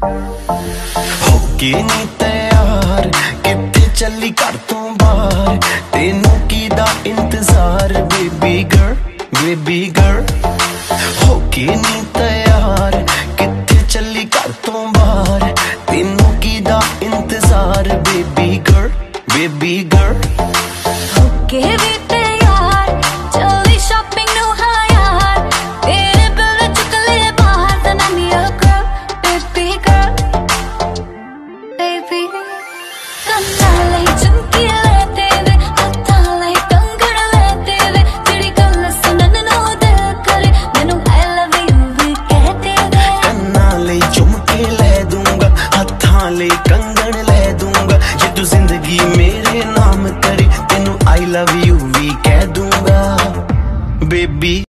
होके नी तैयार किते चली घर तो बाहर, तेनू कीदा इंतजार बेबी गर्ल। होके नी तैयार किते चली घर तो बाहर, तेनू कीदा इंतजार बेबी गर्ल।